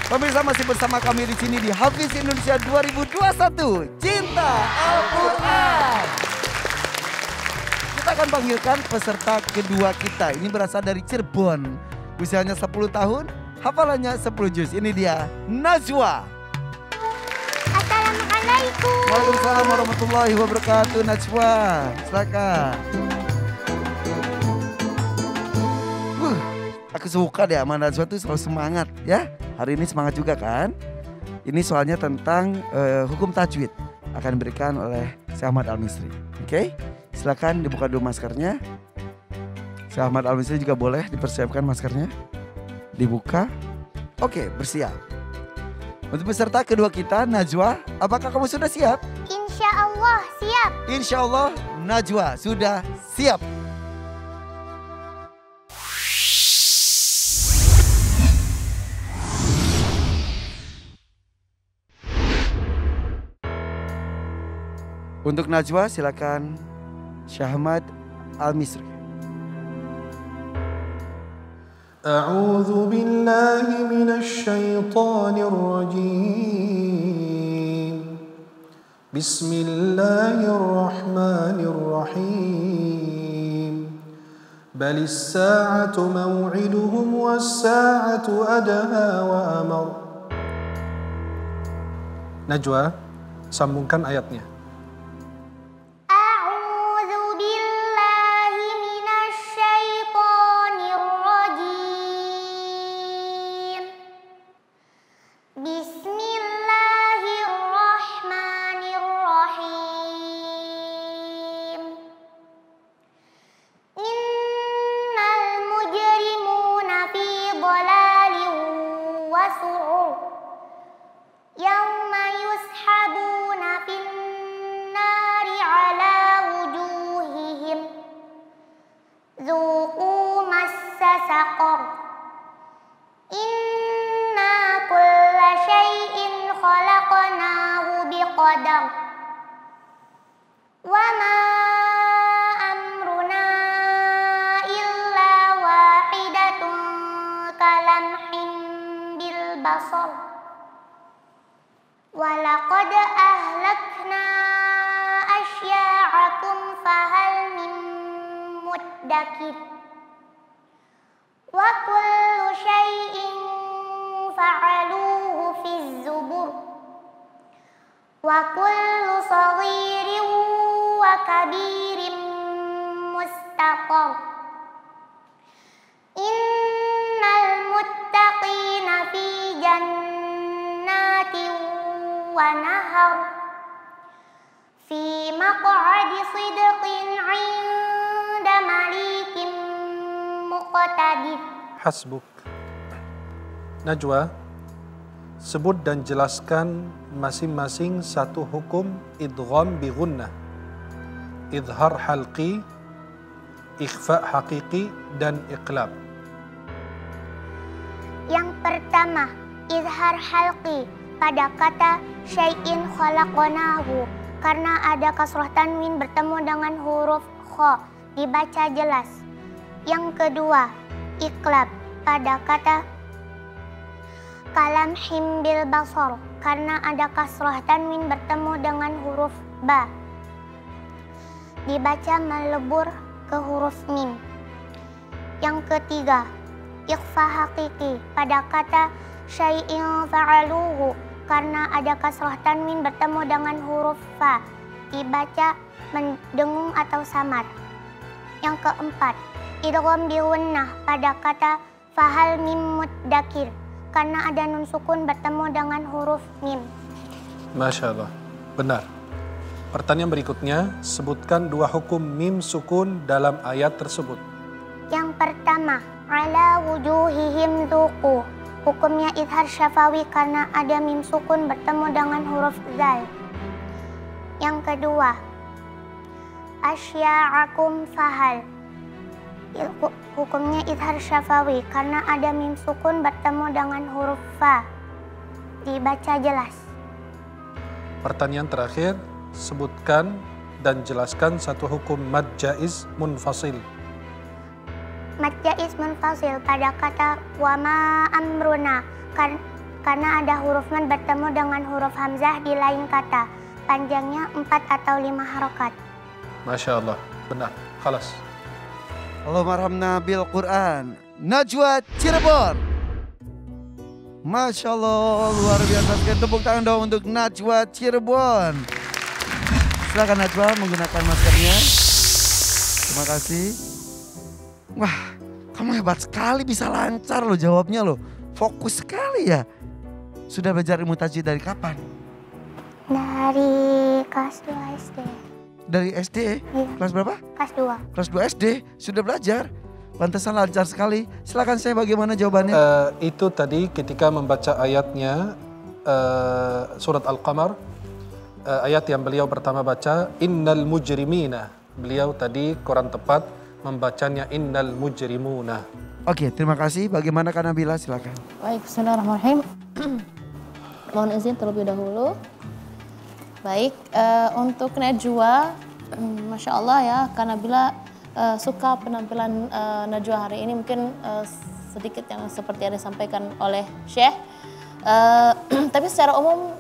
Pemirsa masih bersama kami di sini di Hafiz Indonesia 2021. Cinta Al-Quran. Kita akan panggilkan peserta kedua kita. Ini berasal dari Cirebon. Usianya 10 tahun, hafalannya 10 juz. Ini dia Najwa. Assalamualaikum. Waalaikumsalam warahmatullahi wabarakatuh. Najwa, silakan. Aku suka deh sama Najwa tuh selalu semangat ya. Hari ini semangat juga kan? Ini soalnya tentang hukum tajwid. Akan diberikan oleh Syekh Ahmad Al-Misri. Oke? Silakan dibuka dulu maskernya. Syekh Ahmad Al-Misri juga boleh dipersiapkan maskernya. Dibuka. Oke, bersiap. Untuk peserta kedua kita, Najwa, apakah kamu sudah siap? Insya Allah siap. Insya Allah, Najwa sudah siap. Untuk Najwa silakan Syekh Ahmad Al-Misri. A'udzu billahi minasy syaithanir rajim. Bismillahirrahmanirrahim. Balis sa'atu maw'iduhum was-sa'atu adha wa amar. Najwa, sambungkan ayatnya. Walaqad ahlakna asya'akum fahal min muddakir. Wa kullu syai'in fa'aluhu fi zubur. Wa kullu saghirin wa kabirin mustaqar. Innal muttaqina fi jannatin wa nahar fi maq'adi sidqin 'inda malikin muqtadir. Hasbuk. Najwa, sebut dan jelaskan masing-masing satu hukum idgham bi gunnah, idhar halqi, ikhfa haqiqi, dan iqlab. Yang pertama, izhar halqi pada kata syai'in khalaqnahu karena ada kasrah tanwin bertemu dengan huruf kha dibaca jelas. Yang kedua, iqlab pada kata kalam himbil basar karena ada kasrah tanwin bertemu dengan huruf ba dibaca melebur ke huruf mim. Yang ketiga, ikhfa haqiqi pada kata syai'in fa'aluhu karena ada kasrah tanwin bertemu dengan huruf fa dibaca mendengung atau samar. Yang keempat, idgham bi gunnah pada kata fahal mim muddakir karena ada nun sukun bertemu dengan huruf mim. Masya Allah, benar. Pertanyaan berikutnya, sebutkan dua hukum mim sukun dalam ayat tersebut. Yang pertama, ala wujuhihim dhuqu. Hukumnya izhar syafawi karena ada mim sukun bertemu dengan huruf zal. Yang kedua, asya'akum fahal. Hukumnya izhar syafawi karena ada mim sukun bertemu dengan huruf fa. Dibaca jelas. Pertanyaan terakhir, sebutkan dan jelaskan satu hukum mad jaiz munfasil. Mad jaiz munfasil pada kata wa ma amruna karena ada huruf man bertemu dengan huruf hamzah di lain kata. Panjangnya 4 atau 5 harokat. Masya Allah, benar. Khalas. Allahumma arhamna bil Quran. Najwa Cirebon. Masya Allah, luar biasa. Sekali tepuk tangan dong untuk Najwa Cirebon. Silakan Najwa menggunakan maskernya. Terima kasih. Wah, kamu hebat sekali, bisa lancar loh jawabnya loh. Fokus sekali ya. Sudah belajar ilmu tajwid dari kapan? Dari kelas 2 SD. Dari SD? Iya. Kelas berapa? Kelas 2. Kelas 2 SD sudah belajar. Pantesan lancar sekali. Silakan saya bagaimana jawabannya? Itu tadi ketika membaca ayatnya surat Al-Qamar, ayat yang beliau pertama baca innal mujrimina. Beliau tadi kurang tepat membacanya innal mujrimuna. Oke, terima kasih. Bagaimana Kak Nabila? Silakan. Baik, bismillahirrahmanirrahim. Mohon izin terlebih dahulu. Baik, untuk Najwa, Masya Allah ya, Kak Nabila suka penampilan Najwa hari ini. Mungkin sedikit yang seperti yang disampaikan oleh Syekh. Tapi secara umum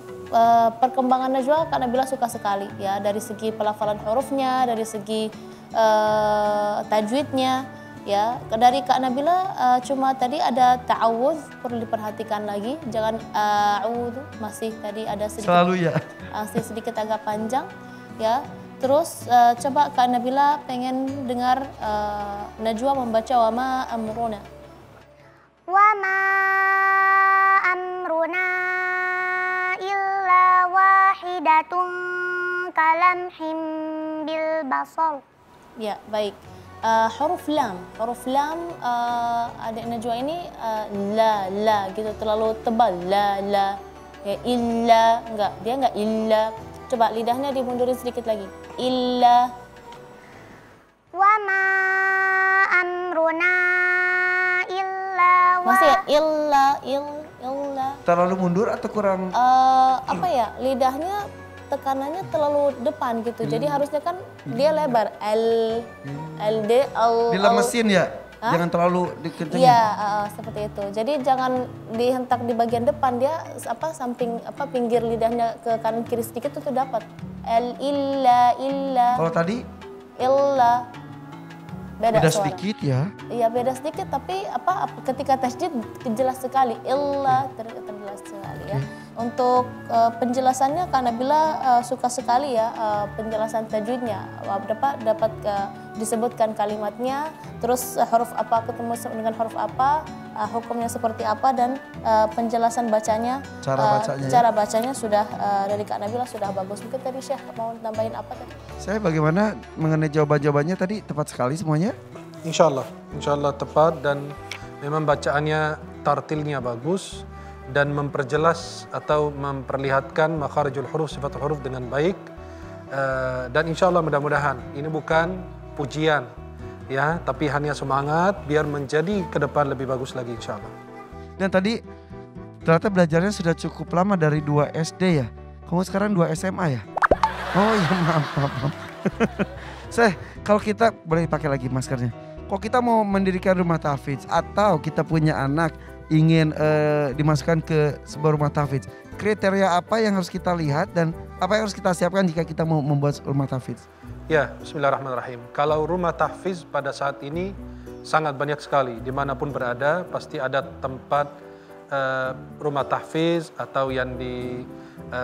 perkembangan Najwa Kak Nabila suka sekali ya, dari segi pelafalan hurufnya, dari segi tajwidnya ya. Dari Kak Nabila cuma tadi ada ta'awudz, perlu diperhatikan lagi, jangan a'udzu, masih tadi ada sedikit Selalu ya. masih sedikit agak panjang ya. Terus coba Kak Nabila pengen dengar Najwa membaca wa ma amruna. Wa ma amruna illa wahidatun kalamhim bil basar. Ya, baik. Huruf lam adik Najwa ini la gitu, terlalu tebal, la ya, illa enggak illa. Coba lidahnya dimundurin sedikit lagi, illa. Wa ma amruna illa Masih ya, illa. Terlalu mundur atau kurang? Apa ya, lidahnya tekanannya terlalu depan gitu. Jadi harusnya kan dia lebar, LD, Dilemesin ya? Jangan terlalu dikencengin. Iya, seperti itu. Jadi jangan dihentak di bagian depan, dia pinggir lidahnya ke kanan kiri sedikit itu dapat. Illa. Kalau tadi? Illa. Beda suara. Sedikit ya. Iya, beda sedikit, tapi ketika tasydid jelas sekali. Illa terjelas sekali ya. Untuk penjelasannya Kak Nabila suka sekali ya penjelasan tajwidnya. Dapat disebutkan kalimatnya, terus huruf apa ketemu dengan huruf apa, hukumnya seperti apa, dan penjelasan bacanya. Cara bacanya sudah dari Kak Nabila sudah bagus. Mungkin tadi Syekh mau tambahin apa tadi? Saya bagaimana mengenai jawaban-jawabannya tadi, tepat sekali semuanya? Insya Allah tepat, dan memang bacaannya tartilnya bagus dan memperjelas atau memperlihatkan makharijul huruf, sifatul huruf dengan baik. Dan insya Allah mudah-mudahan ini bukan pujian ya, tapi hanya semangat biar menjadi ke depan lebih bagus lagi insya Allah. Dan tadi ternyata belajarnya sudah cukup lama, dari 2 SD ya. Kamu sekarang 2 SMA ya? Oh iya, maaf. Kalau kita boleh pakai lagi maskernya. Kalau kita mau mendirikan rumah tahfidz atau kita punya anak ingin dimasukkan ke sebuah rumah tahfidz, kriteria apa yang harus kita lihat dan apa yang harus kita siapkan jika kita mau membuat rumah tahfidz? Ya, bismillahirrahmanirrahim. Kalau rumah tahfidz pada saat ini sangat banyak sekali, dimanapun berada pasti ada tempat rumah tahfidz atau yang di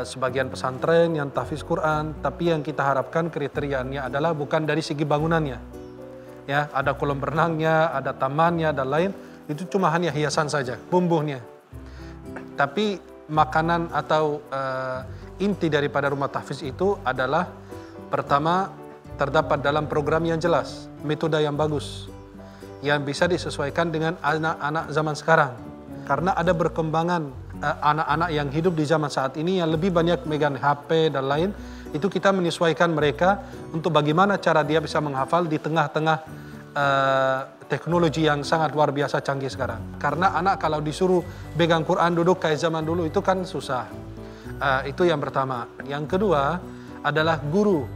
sebagian pesantren yang tahfidz Quran. Tapi yang kita harapkan kriterianya adalah bukan dari segi bangunannya, ya, ada kolam renangnya, ada tamannya dan lain. Itu cuma hanya hiasan saja, bumbunya. Tapi makanan atau inti daripada rumah tahfidz itu adalah pertama, terdapat dalam program yang jelas, metode yang bagus, yang bisa disesuaikan dengan anak-anak zaman sekarang. Karena ada berkembangan anak-anak yang hidup di zaman saat ini yang lebih banyak megang HP dan lain. Itu kita menyesuaikan mereka untuk bagaimana cara dia bisa menghafal di tengah-tengah teknologi yang sangat luar biasa canggih sekarang. Karena anak kalau disuruh pegang Quran duduk kayak zaman dulu itu kan susah. Itu yang pertama. Yang kedua adalah guru.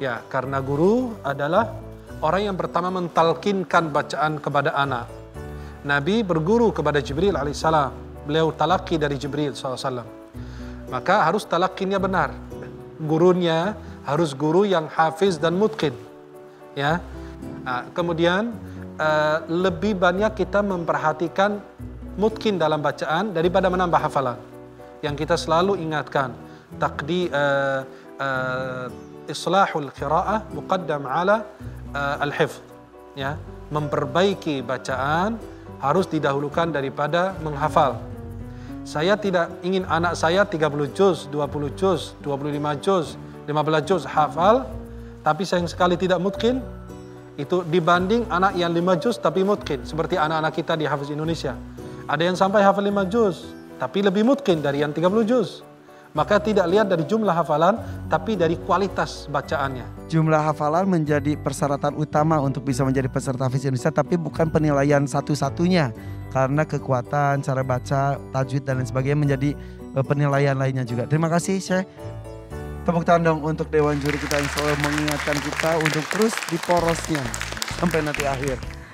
Ya, karena guru adalah orang yang pertama mentalkinkan bacaan kepada anak. Nabi berguru kepada Jibril alaihissalam. beliau talaki dari Jibril SAW. Maka harus talakinya benar. Gurunya harus guru yang hafiz dan mutqin. Ya. Kemudian lebih banyak kita memperhatikan mutqin dalam bacaan daripada menambah hafalan. Yang kita selalu ingatkan, islahul qiraah muqaddam ala al-hifz. Ya, memperbaiki bacaan harus didahulukan daripada menghafal. Saya tidak ingin anak saya 30 juz, 20 juz, 25 juz, 15 juz hafal, tapi sayang sekali tidak mutqin. Itu dibanding anak yang 5 juz tapi mutqin, seperti anak-anak kita di Hafiz Indonesia. Ada yang sampai hafal 5 juz, tapi lebih mutqin dari yang 30 juz. Maka tidak lihat dari jumlah hafalan, tapi dari kualitas bacaannya. Jumlah hafalan menjadi persyaratan utama untuk bisa menjadi peserta Hafiz Indonesia, tapi bukan penilaian satu-satunya. Karena kekuatan, cara baca, tajwid dan lain sebagainya menjadi penilaian lainnya juga. Terima kasih Syekh. Tepuk tangan dong untuk Dewan Juri kita yang selalu mengingatkan kita untuk terus di porosnya sampai nanti akhir.